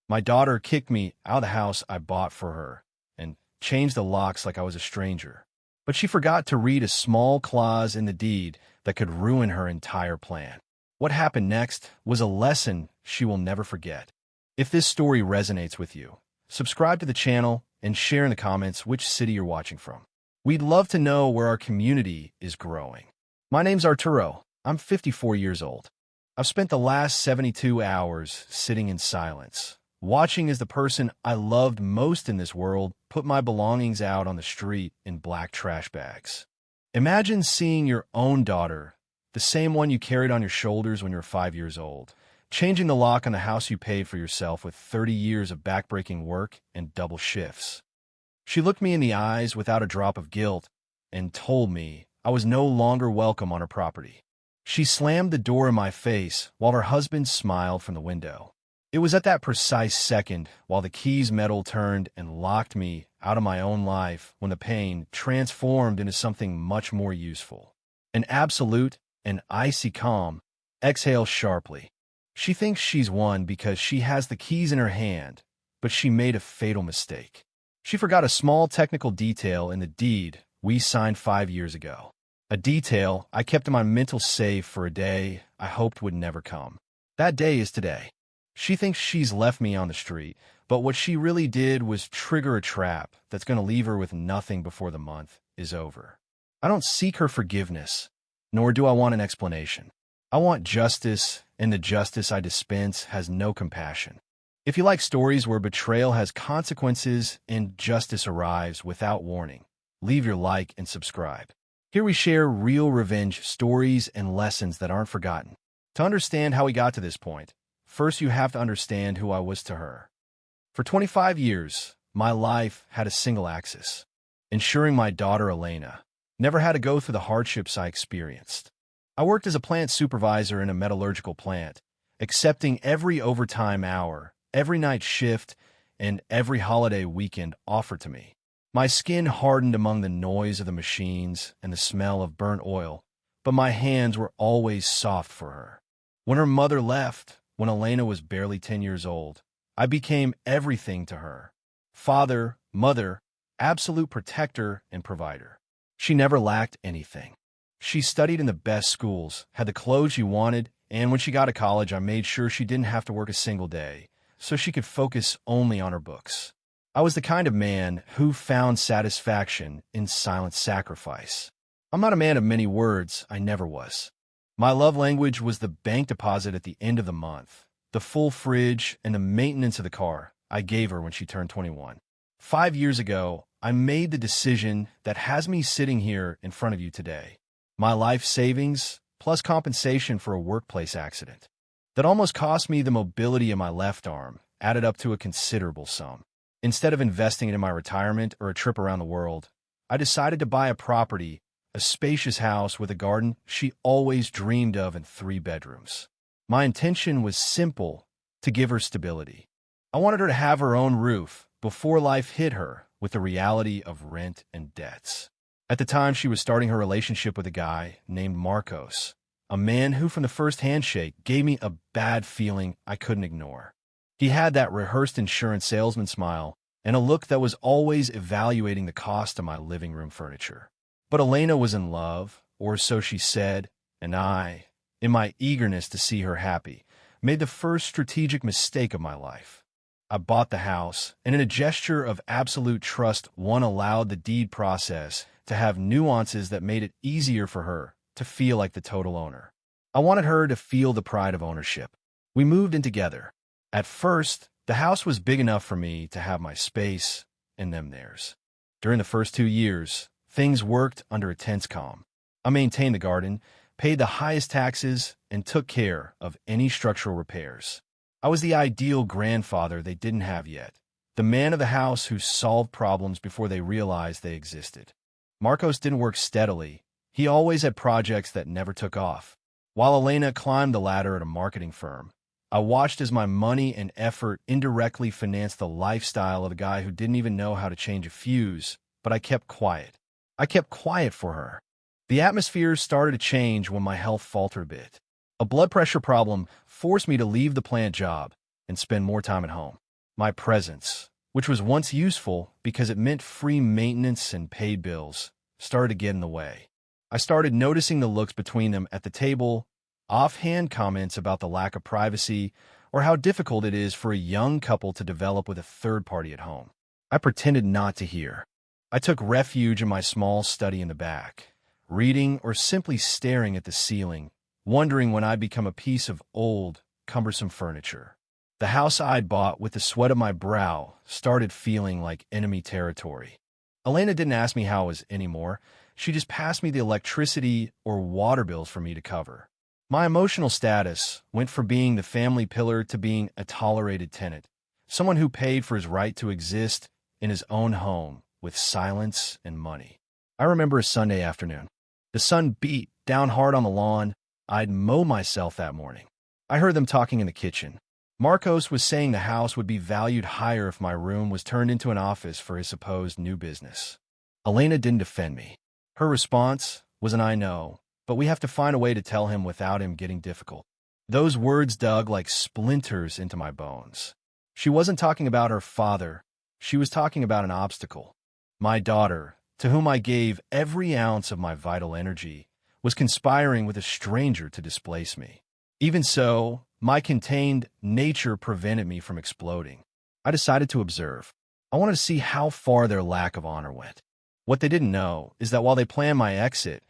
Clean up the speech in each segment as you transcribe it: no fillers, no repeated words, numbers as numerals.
My daughter kicked me out of the house I bought for her and changed the locks like I was a stranger. But she forgot to read a small clause in the deed that could ruin her entire plan. What happened next was a lesson she will never forget. If this story resonates with you, subscribe to the channel and share in the comments which city you're watching from. We'd love to know where our community is growing. My name's Arturo. I'm 54 years old. I've spent the last 72 hours sitting in silence, watching as the person I loved most in this world put my belongings out on the street in black trash bags. Imagine seeing your own daughter, the same one you carried on your shoulders when you were 5 years old, changing the lock on the house you paid for yourself with 30 years of backbreaking work and double shifts. She looked me in the eyes without a drop of guilt and told me I was no longer welcome on her property. She slammed the door in my face while her husband smiled from the window. It was at that precise second, while the key's metal turned and locked me out of my own life, when the pain transformed into something much more useful. An absolute and icy calm. Exhale sharply. She thinks she's won because she has the keys in her hand, but she made a fatal mistake. She forgot a small technical detail in the deed we signed 5 years ago. A detail I kept in my mental safe for a day I hoped would never come. That day is today. She thinks she's left me on the street, but what she really did was trigger a trap that's going to leave her with nothing before the month is over. I don't seek her forgiveness, nor do I want an explanation. I want justice, and the justice I dispense has no compassion. If you like stories where betrayal has consequences and justice arrives without warning, leave your like and subscribe. Here we share real revenge stories and lessons that aren't forgotten. To understand how we got to this point, first you have to understand who I was to her. For 25 years, my life had a single axis: ensuring my daughter Elena never had to go through the hardships I experienced. I worked as a plant supervisor in a metallurgical plant, accepting every overtime hour, every night shift, and every holiday weekend offered to me. My skin hardened among the noise of the machines and the smell of burnt oil, but my hands were always soft for her. When her mother left, when Elena was barely 10 years old, I became everything to her: father, mother, absolute protector, and provider. She never lacked anything. She studied in the best schools, had the clothes she wanted, and when she got to college, I made sure she didn't have to work a single day, so she could focus only on her books. I was the kind of man who found satisfaction in silent sacrifice. I'm not a man of many words, I never was. My love language was the bank deposit at the end of the month, the full fridge, and the maintenance of the car I gave her when she turned 21. 5 years ago, I made the decision that has me sitting here in front of you today. My life savings, plus compensation for a workplace accident that almost cost me the mobility of my left arm, added up to a considerable sum. Instead of investing it in my retirement or a trip around the world, I decided to buy a property, a spacious house with a garden she always dreamed of and 3 bedrooms. My intention was simple: to give her stability. I wanted her to have her own roof before life hit her with the reality of rent and debts. At the time, she was starting her relationship with a guy named Marcos, a man who from the first handshake gave me a bad feeling I couldn't ignore. He had that rehearsed insurance salesman smile and a look that was always evaluating the cost of my living room furniture. But Elena was in love, or so she said, and I, in my eagerness to see her happy, made the first strategic mistake of my life. I bought the house, and in a gesture of absolute trust, one allowed the deed process to have nuances that made it easier for her to feel like the total owner. I wanted her to feel the pride of ownership. We moved in together. At first, the house was big enough for me to have my space and them theirs. During the first 2 years, things worked under a tense calm. I maintained the garden, paid the highest taxes, and took care of any structural repairs. I was the ideal grandfather they didn't have yet, the man of the house who solved problems before they realized they existed. Marcos didn't work steadily. He always had projects that never took off. While Elena climbed the ladder at a marketing firm, I watched as my money and effort indirectly financed the lifestyle of a guy who didn't even know how to change a fuse, but I kept quiet. I kept quiet for her. The atmosphere started to change when my health faltered a bit. A blood pressure problem forced me to leave the plant job and spend more time at home. My presence, which was once useful because it meant free maintenance and paid bills, started to get in the way. I started noticing the looks between them at the table, offhand comments about the lack of privacy, or how difficult it is for a young couple to develop with a third party at home. I pretended not to hear. I took refuge in my small study in the back, reading or simply staring at the ceiling, wondering when I'd become a piece of old, cumbersome furniture. The house I'd bought with the sweat of my brow started feeling like enemy territory. Elena didn't ask me how I was anymore. She just passed me the electricity or water bills for me to cover. My emotional status went from being the family pillar to being a tolerated tenant, someone who paid for his right to exist in his own home with silence and money. I remember a Sunday afternoon. The sun beat down hard on the lawn. I'd mow myself that morning. I heard them talking in the kitchen. Marcos was saying the house would be valued higher if my room was turned into an office for his supposed new business. Elena didn't defend me. Her response was an "I know, but we have to find a way to tell him without him getting difficult." Those words dug like splinters into my bones. She wasn't talking about her father. She was talking about an obstacle. My daughter, to whom I gave every ounce of my vital energy, was conspiring with a stranger to displace me. Even so, my contained nature prevented me from exploding. I decided to observe. I wanted to see how far their lack of honor went. What they didn't know is that while they planned my exit,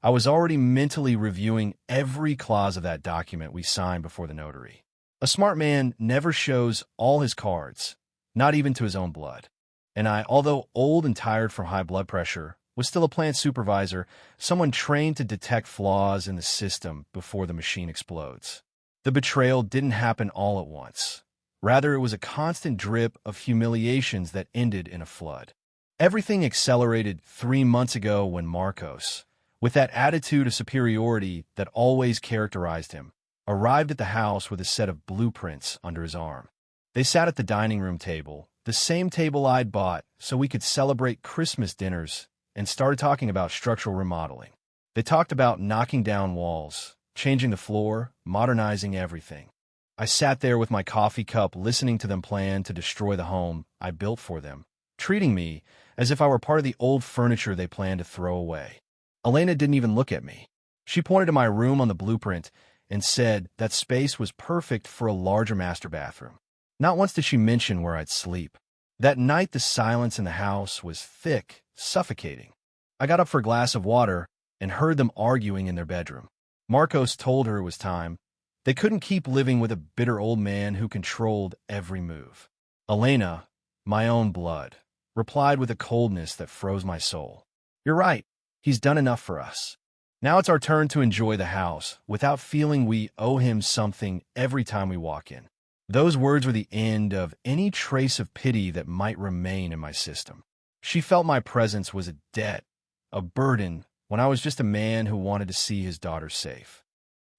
I was already mentally reviewing every clause of that document we signed before the notary. A smart man never shows all his cards, not even to his own blood. And I, although old and tired from high blood pressure, was still a plant supervisor, someone trained to detect flaws in the system before the machine explodes. The betrayal didn't happen all at once. Rather, it was a constant drip of humiliations that ended in a flood. Everything accelerated 3 months ago when Marcos, with that attitude of superiority that always characterized him, arrived at the house with a set of blueprints under his arm. They sat at the dining room table, the same table I'd bought so we could celebrate Christmas dinners, and started talking about structural remodeling. They talked about knocking down walls, changing the floor, modernizing everything. I sat there with my coffee cup listening to them plan to destroy the home I built for them, treating me as if I were part of the old furniture they planned to throw away. Elena didn't even look at me. She pointed to my room on the blueprint and said that space was perfect for a larger master bathroom. Not once did she mention where I'd sleep. That night, the silence in the house was thick, suffocating. I got up for a glass of water and heard them arguing in their bedroom. Marcos told her it was time. They couldn't keep living with a bitter old man who controlled every move. Elena, my own blood, replied with a coldness that froze my soul. "You're right. He's done enough for us. Now it's our turn to enjoy the house without feeling we owe him something every time we walk in." Those words were the end of any trace of pity that might remain in my system. She felt my presence was a debt, a burden, when I was just a man who wanted to see his daughter safe.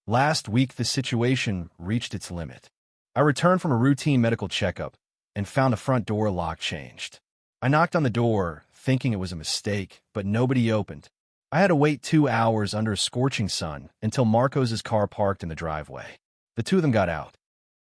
Last week, the situation reached its limit. I returned from a routine medical checkup and found the front door lock changed. I knocked on the door, thinking it was a mistake, but nobody opened. I had to wait 2 hours under a scorching sun until Marcos's car parked in the driveway. The two of them got out,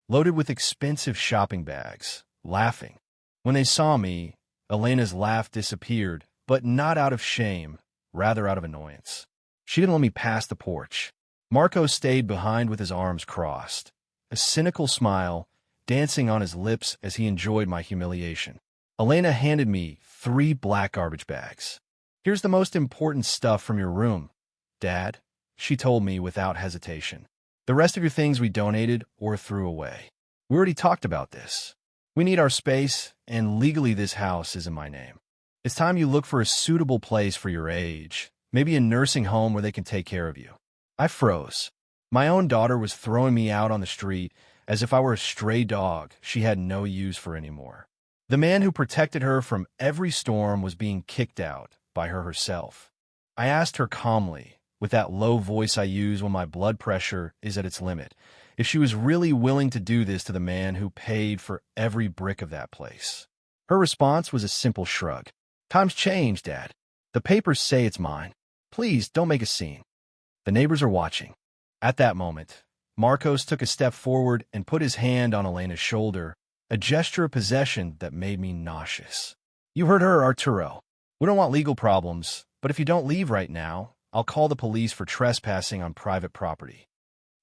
loaded with expensive shopping bags, laughing. When they saw me, Elena's laugh disappeared, but not out of shame, rather out of annoyance. She didn't let me pass the porch. Marcos stayed behind with his arms crossed, a cynical smile dancing on his lips as he enjoyed my humiliation. Elena handed me 3 black garbage bags. "Here's the most important stuff from your room, Dad," she told me without hesitation. "The rest of your things we donated or threw away. We already talked about this. We need our space, and legally this house is in my name. It's time you look for a suitable place for your age, maybe a nursing home where they can take care of you." I froze. My own daughter was throwing me out on the street as if I were a stray dog she had no use for anymore. The man who protected her from every storm was being kicked out by her herself. I asked her calmly, with that low voice I use when my blood pressure is at its limit, if she was really willing to do this to the man who paid for every brick of that place. Her response was a simple shrug. "Times change, Dad. The papers say it's mine. Please don't make a scene. The neighbors are watching." At that moment, Marcos took a step forward and put his hand on Elena's shoulder, a gesture of possession that made me nauseous. "You heard her, Arturo. We don't want legal problems, but if you don't leave right now, I'll call the police for trespassing on private property."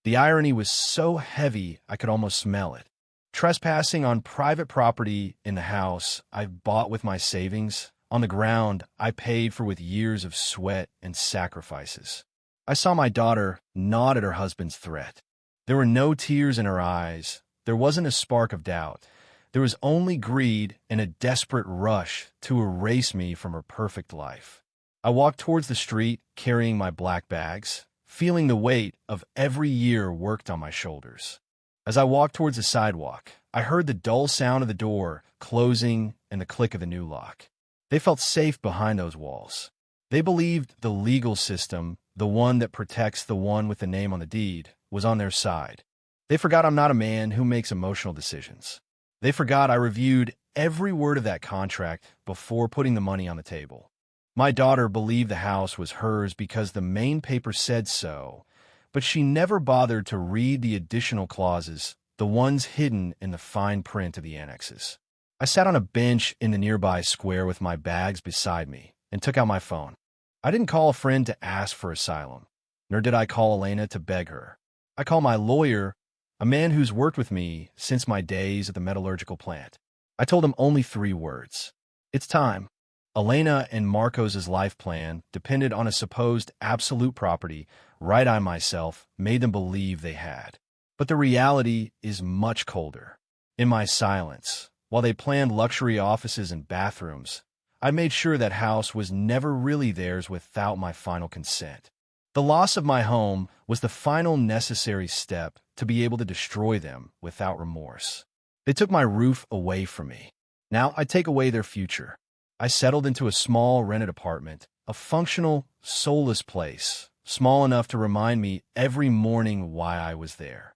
The irony was so heavy I could almost smell it. Trespassing on private property in the house I've bought with my savings, on the ground I paid for with years of sweat and sacrifices. I saw my daughter nod at her husband's threat. There were no tears in her eyes. There wasn't a spark of doubt. There was only greed and a desperate rush to erase me from her perfect life. I walked towards the street, carrying my black bags, feeling the weight of every year worked on my shoulders. As I walked towards the sidewalk, I heard the dull sound of the door closing and the click of the new lock. They felt safe behind those walls. They believed the legal system, the one that protects the one with the name on the deed, was on their side. They forgot I'm not a man who makes emotional decisions. They forgot I reviewed every word of that contract before putting the money on the table. My daughter believed the house was hers because the main paper said so, but she never bothered to read the additional clauses, the ones hidden in the fine print of the annexes. I sat on a bench in the nearby square with my bags beside me and took out my phone. I didn't call a friend to ask for asylum, nor did I call Elena to beg her. I called my lawyer, a man who's worked with me since my days at the metallurgical plant. I told him only 3 words. It's time. Elena and Marcos's life plan depended on a supposed absolute property right I myself made them believe they had. But the reality is much colder. In my silence, while they planned luxury offices and bathrooms, I made sure that house was never really theirs without my final consent. The loss of my home was the final necessary step to be able to destroy them without remorse. They took my roof away from me. Now I take away their future. I settled into a small rented apartment, a functional, soulless place, small enough to remind me every morning why I was there.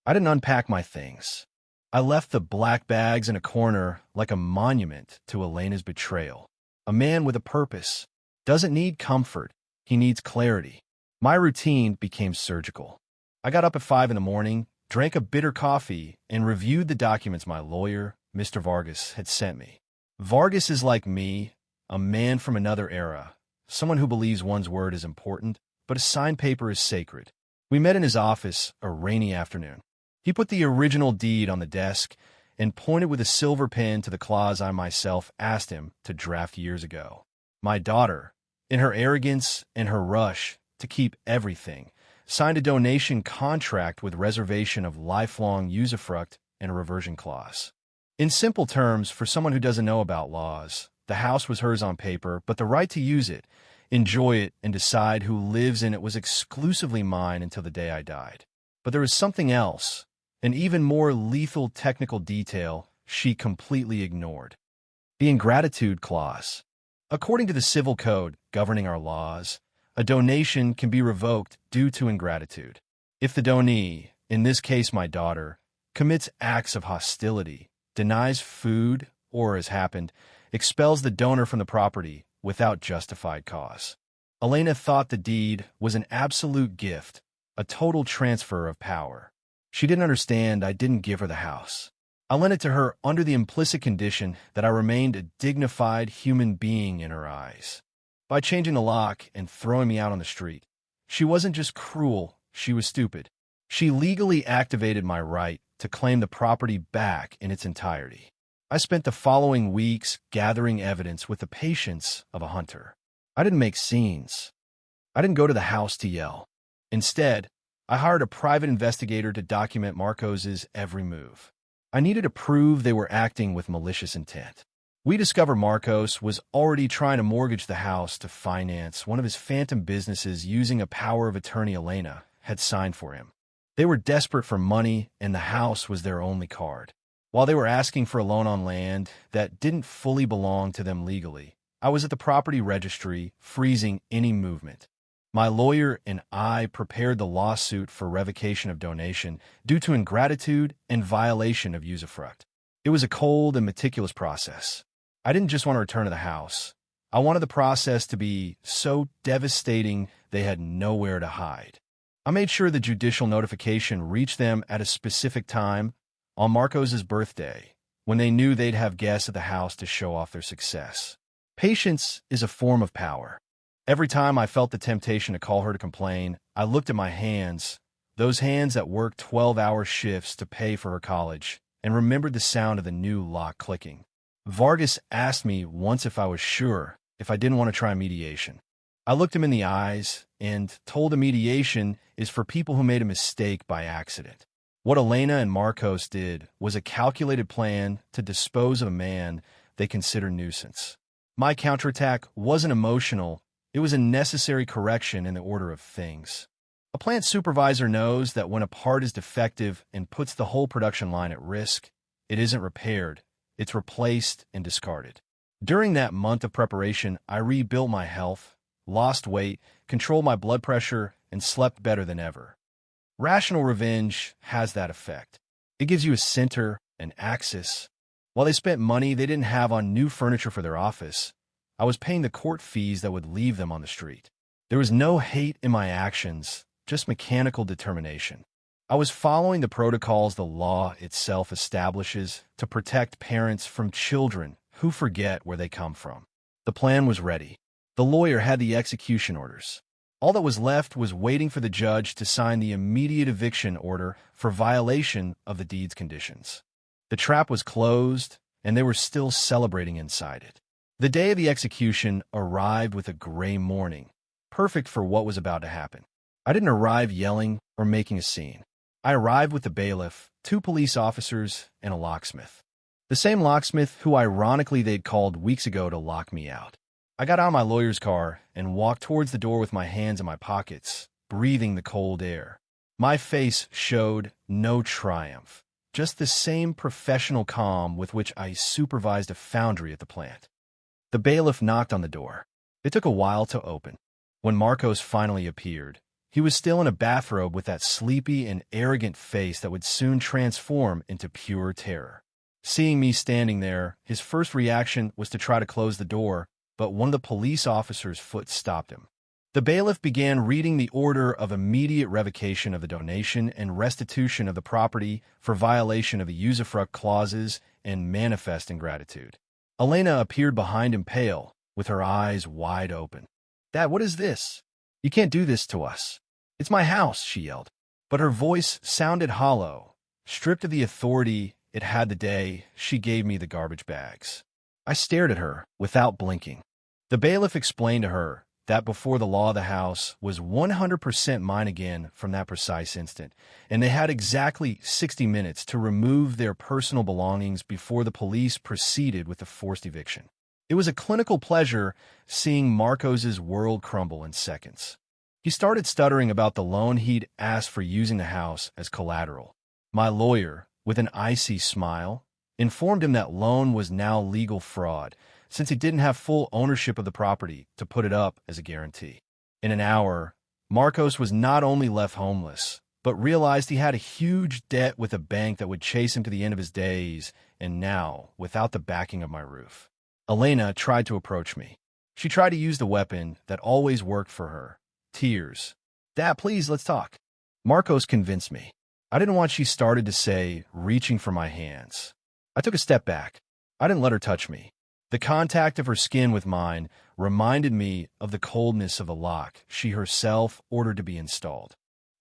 I didn't unpack my things. I left the black bags in a corner like a monument to Elena's betrayal. A man with a purpose doesn't need comfort, he needs clarity. My routine became surgical. I got up at 5 in the morning, drank a bitter coffee, and reviewed the documents my lawyer, Mr. Vargas, had sent me. Vargas is like me, a man from another era, someone who believes one's word is important, but a signed paper is sacred. We met in his office a rainy afternoon. He put the original deed on the desk and pointed with a silver pen to the clause I myself asked him to draft years ago. My daughter, in her arrogance and her rush to keep everything, signed a donation contract with reservation of lifelong usufruct and a reversion clause. In simple terms, for someone who doesn't know about laws, the house was hers on paper, but the right to use it, enjoy it, and decide who lives in it was exclusively mine until the day I died. But there was something else, an even more lethal technical detail she completely ignored. The ingratitude clause. According to the civil code governing our laws, a donation can be revoked due to ingratitude. If the donee, in this case my daughter, commits acts of hostility, denies food, or, as happened, expels the donor from the property without justified cause. Elena thought the deed was an absolute gift, a total transfer of power. She didn't understand I didn't give her the house. I lent it to her under the implicit condition that I remained a dignified human being in her eyes. By changing the lock and throwing me out on the street, she wasn't just cruel, she was stupid. She legally activated my right to claim the property back in its entirety. I spent the following weeks gathering evidence with the patience of a hunter. I didn't make scenes. I didn't go to the house to yell. Instead, I hired a private investigator to document Marcos's every move. I needed to prove they were acting with malicious intent. We discovered Marcos was already trying to mortgage the house to finance one of his phantom businesses using a power of attorney Elena had signed for him. They were desperate for money, and the house was their only card. While they were asking for a loan on land that didn't fully belong to them legally, I was at the property registry, freezing any movement. My lawyer and I prepared the lawsuit for revocation of donation due to ingratitude and violation of usufruct. It was a cold and meticulous process. I didn't just want to return to the house. I wanted the process to be so devastating they had nowhere to hide. I made sure the judicial notification reached them at a specific time on Marcos's birthday, when they knew they'd have guests at the house to show off their success. Patience is a form of power. Every time I felt the temptation to call her to complain, I looked at my hands, those hands that worked 12-hour shifts to pay for her college, and remembered the sound of the new lock clicking. Vargas asked me once if I was sure if I didn't want to try mediation. I looked him in the eyes and told him mediation is for people who made a mistake by accident. What Elena and Marcos did was a calculated plan to dispose of a man they consider nuisance. My counterattack wasn't emotional, it was a necessary correction in the order of things. A plant supervisor knows that when a part is defective and puts the whole production line at risk, it isn't repaired, it's replaced and discarded. During that month of preparation, I rebuilt my health, lost weight, controlled my blood pressure, and slept better than ever. Rational revenge has that effect. It gives you a center, an axis. While they spent money they didn't have on new furniture for their office, I was paying the court fees that would leave them on the street. There was no hate in my actions, just mechanical determination. I was following the protocols the law itself establishes to protect parents from children who forget where they come from. The plan was ready. The lawyer had the execution orders. All that was left was waiting for the judge to sign the immediate eviction order for violation of the deed's conditions. The trap was closed, and they were still celebrating inside it. The day of the execution arrived with a gray morning, perfect for what was about to happen. I didn't arrive yelling or making a scene. I arrived with the bailiff, 2 police officers, and a locksmith. The same locksmith who ironically they'd called weeks ago to lock me out. I got out of my lawyer's car and walked towards the door with my hands in my pockets, breathing the cold air. My face showed no triumph, just the same professional calm with which I supervised a foundry at the plant. The bailiff knocked on the door. It took a while to open. When Marcos finally appeared, he was still in a bathrobe with that sleepy and arrogant face that would soon transform into pure terror. Seeing me standing there, his first reaction was to try to close the door, but one of the police officers' foot stopped him. The bailiff began reading the order of immediate revocation of the donation and restitution of the property for violation of the usufruct clauses and manifest ingratitude. Elena appeared behind him pale, with her eyes wide open. "Dad, what is this? You can't do this to us. It's my house," she yelled. But her voice sounded hollow, stripped of the authority it had the day she gave me the garbage bags. I stared at her without blinking. The bailiff explained to her that before the law of the house was 100% mine again from that precise instant, and they had exactly 60 minutes to remove their personal belongings before the police proceeded with the forced eviction. It was a clinical pleasure seeing Marcos's world crumble in seconds. He started stuttering about the loan he'd asked for using the house as collateral. My lawyer, with an icy smile, informed him that loan was now legal fraud, since he didn't have full ownership of the property to put it up as a guarantee. In an hour, Marcos was not only left homeless, but realized he had a huge debt with a bank that would chase him to the end of his days, and now, without the backing of my roof. Elena tried to approach me. She tried to use the weapon that always worked for her, tears. "Dad, please, let's talk." Marcos convinced me. I didn't want she started to say, reaching for my hands. I took a step back. I didn't let her touch me. The contact of her skin with mine reminded me of the coldness of the lock she herself ordered to be installed.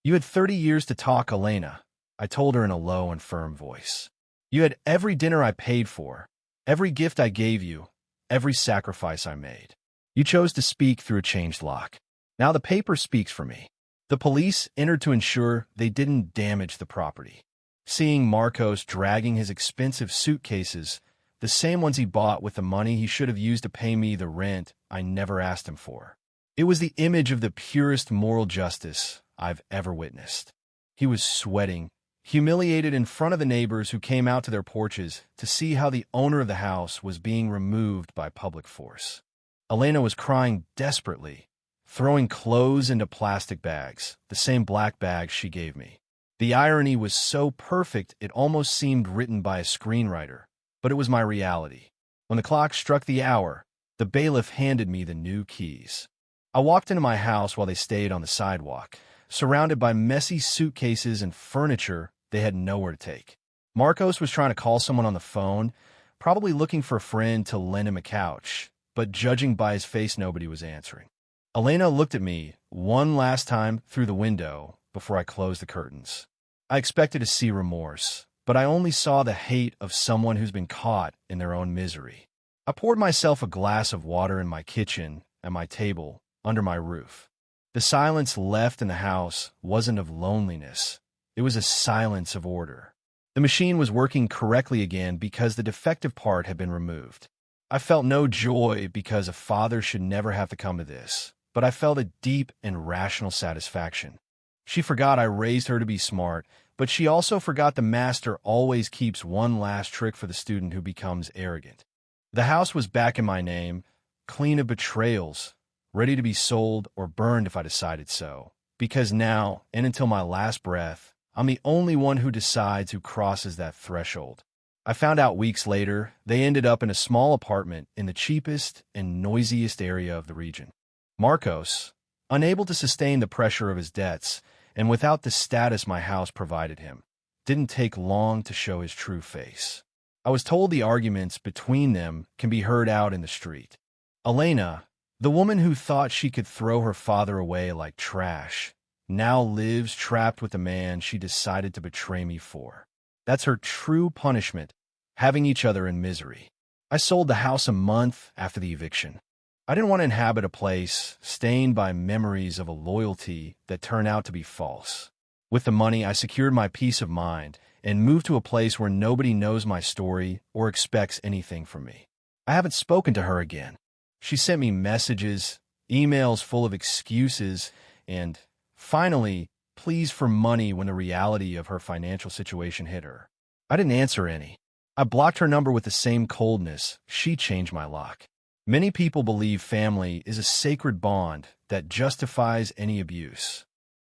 "You had 30 years to talk, Elena," I told her in a low and firm voice. "You had every dinner I paid for, every gift I gave you, every sacrifice I made. You chose to speak through a changed lock. Now the paper speaks for me." The police entered to ensure they didn't damage the property. Seeing Marcos dragging his expensive suitcases, the same ones he bought with the money he should have used to pay me the rent I never asked him for. It was the image of the purest moral justice I've ever witnessed. He was sweating, humiliated in front of the neighbors who came out to their porches to see how the owner of the house was being removed by public force. Elena was crying desperately, throwing clothes into plastic bags, the same black bags she gave me. The irony was so perfect it almost seemed written by a screenwriter, but it was my reality. When the clock struck the hour, the bailiff handed me the new keys. I walked into my house while they stayed on the sidewalk, surrounded by messy suitcases and furniture they had nowhere to take. Marcos was trying to call someone on the phone, probably looking for a friend to lend him a couch, but judging by his face, nobody was answering. Elena looked at me one last time through the window before I closed the curtains. I expected to see remorse, but I only saw the hate of someone who's been caught in their own misery. I poured myself a glass of water in my kitchen, at my table, under my roof. The silence left in the house wasn't of loneliness. It was a silence of order. The machine was working correctly again because the defective part had been removed. I felt no joy because a father should never have to come to this, but I felt a deep and rational satisfaction. She forgot I raised her to be smart, but she also forgot the master always keeps one last trick for the student who becomes arrogant. The house was back in my name, clean of betrayals, ready to be sold or burned if I decided so, because now, and until my last breath, I'm the only one who decides who crosses that threshold. I found out weeks later they ended up in a small apartment in the cheapest and noisiest area of the region. Marcos, unable to sustain the pressure of his debts and without the status my house provided him, didn't take long to show his true face. I was told the arguments between them can be heard out in the street. Elena, the woman who thought she could throw her father away like trash, now lives trapped with the man she decided to betray me for. That's her true punishment, having each other in misery. I sold the house a month after the eviction. I didn't want to inhabit a place stained by memories of a loyalty that turned out to be false. With the money, I secured my peace of mind and moved to a place where nobody knows my story or expects anything from me. I haven't spoken to her again. She sent me messages, emails full of excuses, and finally, pleas for money when the reality of her financial situation hit her. I didn't answer any. I blocked her number with the same coldness. She changed my lock. Many people believe family is a sacred bond that justifies any abuse.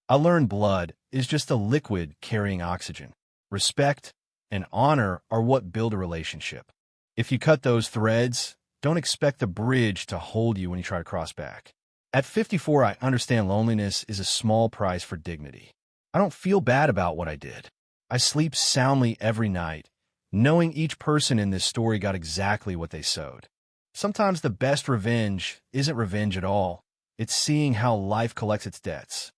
I learned blood is just a liquid carrying oxygen. Respect and honor are what build a relationship. If you cut those threads, don't expect the bridge to hold you when you try to cross back. At 54, I understand loneliness is a small price for dignity. I don't feel bad about what I did. I sleep soundly every night, knowing each person in this story got exactly what they sowed. Sometimes the best revenge isn't revenge at all. It's seeing how life collects its debts.